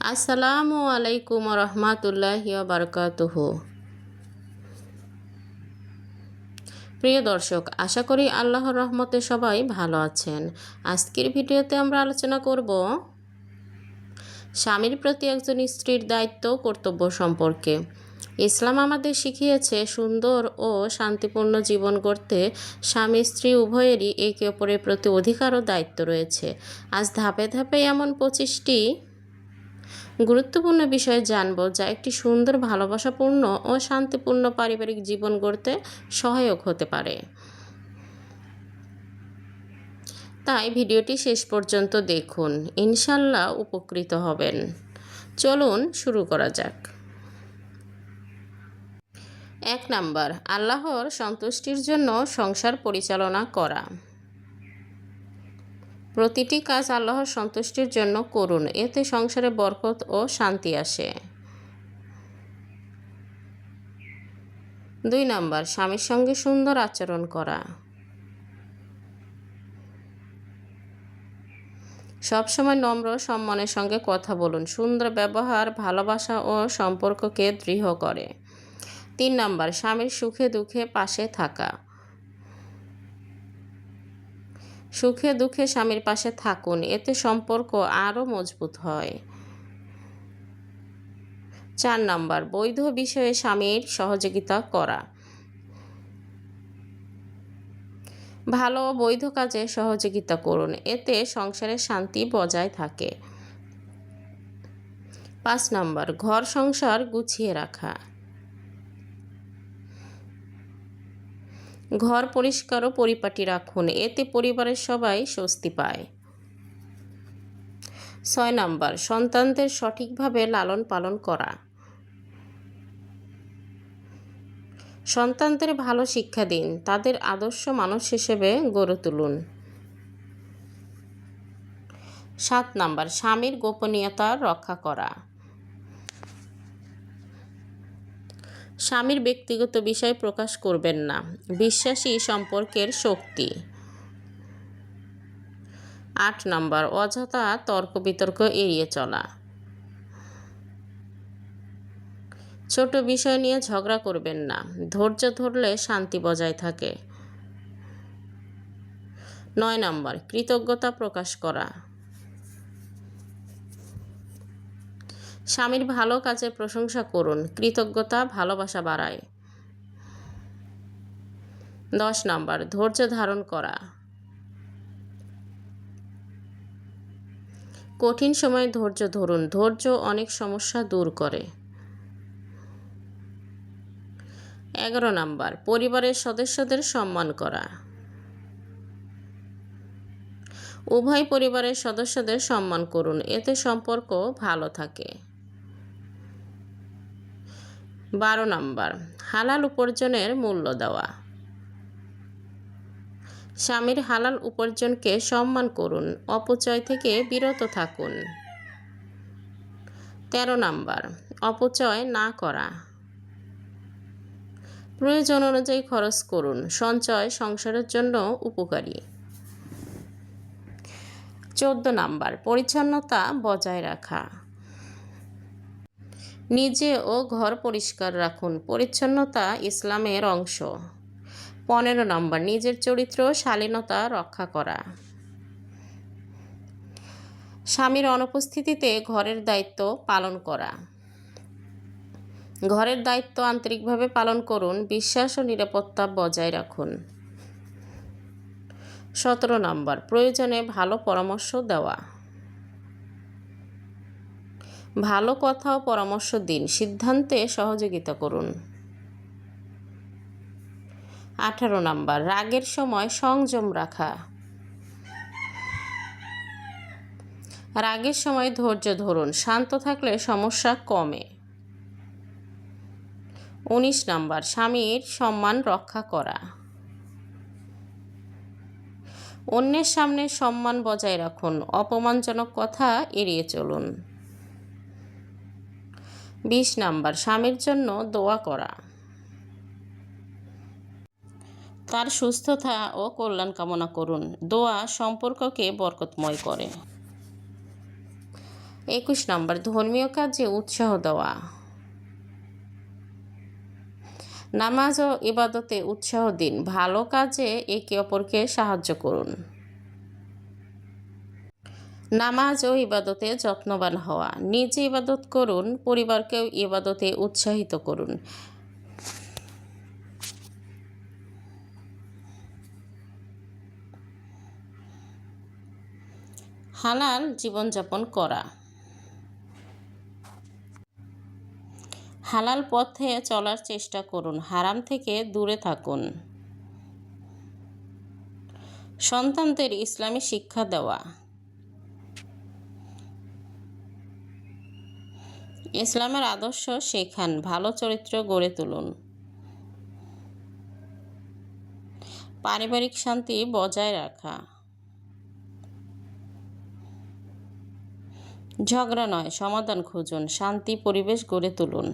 আসসালামু আলাইকুম রহমাতুল্লাহি ওয়া বারাকাতুহু। প্রিয় দর্শক, আশা করি আল্লাহর রহমতে সবাই ভালো আছেন। আজকের ভিডিওতে আমরা আলোচনা করব স্বামীর প্রতি একজন স্ত্রীর দায়িত্ব ও কর্তব্য সম্পর্কে। ইসলাম আমাদের শিখিয়েছে সুন্দর ও শান্তিপূর্ণ জীবন গড়তে স্বামী স্ত্রী উভয়েরই একে অপরের প্রতি অধিকার ও দায়িত্ব রয়েছে। আজ ধাপে ধাপে এমন 25টি গুরুত্বপূর্ণ বিষয় জানব যা একটি সুন্দর, ভালোবাসাপূর্ণ ও শান্তিপূর্ণ পারিবারিক জীবন গড়তে সহায়ক হতে পারে। তাই ভিডিওটি শেষ পর্যন্ত দেখুন, ইনশাল্লাহ উপকৃত হবেন। চলুন শুরু করা যাক। 1 নাম্বার, আল্লাহর সন্তুষ্টির জন্য সংসার পরিচালনা করা। প্রতিটি কাজ আল্লাহর সন্তুষ্টির জন্য করুন, এতে সংসারে বরকত ও শান্তি আসে। 2 নাম্বার, স্বামীর সঙ্গে সুন্দর আচরণ করা। সবসময় নম্র সম্মানের সঙ্গে কথা বলুন। সুন্দর ব্যবহার ভালোবাসা ও সম্পর্ককে দৃঢ় করে। 3 নাম্বার, স্বামীর সুখে দুঃখে পাশে থাকা। সুখে দুঃখে স্বামীর পাশে থাকুন, এতে সম্পর্ক আরও মজবুত হয়। 4 নাম্বার, বৈধ বিষয়ে স্বামীর সহযোগিতা করা। ভালো ও বৈধ কাজে সহযোগিতা করুন, এতে সংসারের শান্তি বজায় থাকে। 5 নাম্বার, ঘর সংসার গুছিয়ে রাখা। ঘর পরিষ্কার ও পরিপাটি রাখুন, এতে পরিবারের সবাই স্বস্তি পায়। 6 নাম্বার, সন্তানদের সঠিকভাবে লালন পালন করা। সন্তানদের ভালো শিক্ষা দিন, তাদের আদর্শ মানুষ হিসেবে গড়ে তুলুন। 7 নাম্বার, স্বামীর গোপনীয়তা রক্ষা করা। স্বামীর ব্যক্তিগত বিষয় প্রকাশ করবেন না, বিশ্বাসী সম্পর্কের শক্তি। 8 নাম্বার, অযথা তর্ক বিতর্ক এড়িয়ে চলা। ছোট বিষয় নিয়ে ঝগড়া করবেন না, ধৈর্য ধরলে শান্তি বজায় থাকে। 9 নাম্বার, কৃতজ্ঞতা প্রকাশ করা। স্বামীর ভালো কাজের প্রশংসা করুন, কৃতজ্ঞতা ভালোবাসা বাড়ায়। 10 নাম্বার, ধৈর্য ধারণ করা। কঠিন সময়ে ধৈর্য ধরুন, ধৈর্য অনেক সমস্যা দূর করে। 11 নাম্বার, পরিবারের সদস্যদের সম্মান করা। উভয় পরিবারের সদস্যদের সম্মান করুন, এতে সম্পর্ক ভালো থাকে। 12 নাম্বার, হালাল উপার্জনের মূল্য দেওয়া। স্বামীর হালাল উপার্জনকে সম্মান করুন, অপচয় থেকে বিরত থাকুন। 13 নাম্বার, অপচয় না করা। প্রয়োজন অনুযায়ী খরচ করুন, সঞ্চয় সংসারের জন্য উপকারী। 14 নাম্বার, পরিচ্ছন্নতা বজায় রাখা। নিজে ও ঘর পরিষ্কার রাখুন, পরিচ্ছন্নতা ইসলামের অংশ। 15 নাম্বার, নিজের চরিত্র শালীনতা রক্ষা করা। স্বামীর অনুপস্থিতিতে ঘরের দায়িত্ব পালন করা। ঘরের দায়িত্ব আন্তরিকভাবে পালন করুন, বিশ্বাস ও নিরাপত্তা বজায় রাখুন। 17 নাম্বার, প্রয়োজনে ভালো পরামর্শ দেওয়া। ভালো কথা ও পরামর্শ দিন, সিদ্ধান্তে সহযোগিতা করুন। 18 নাম্বার, রাগের সময় সংযম রাখা। রাগের সময় ধৈর্য ধরুন, শান্ত থাকলে সমস্যা কমে। 19 নাম্বার, স্বামীর সম্মান রক্ষা করা। অন্যের সামনে সম্মান বজায় রাখুন, অপমানজনক কথা এড়িয়ে চলুন। 20 নাম্বার, স্বামীর জন্য দোয়া করা। তার সুস্থতা ও কল্যাণ কামনা করুন, দোয়া সম্পর্ককে বরকতময় করে। 21 নম্বর, ধর্মীয় কাজে উৎসাহ দেওয়া। নামাজ ও ইবাদতে উৎসাহ দিন, ভালো কাজে একে অপরকে সাহায্য করুন। নামাজ ও ইবাদতে যত্নবান হওয়া, নিজে ইবাদত করুন, পরিবারকেও ইবাদতে উৎসাহিত করুন। হালাল জীবনযাপন করা, হালাল পথে চলার চেষ্টা করুন, হারাম থেকে দূরে থাকুন। সন্তানদের ইসলামী শিক্ষা দেওয়া, ইসলামের আদর্শ শেখান, ভালো চরিত্র গড়ে তুলুন। পারিবারিক শান্তি বজায় রাখা, ঝগড়া নয় সমাধান খুঁজুন, শান্তি পরিবেশ গড়ে তুলুন।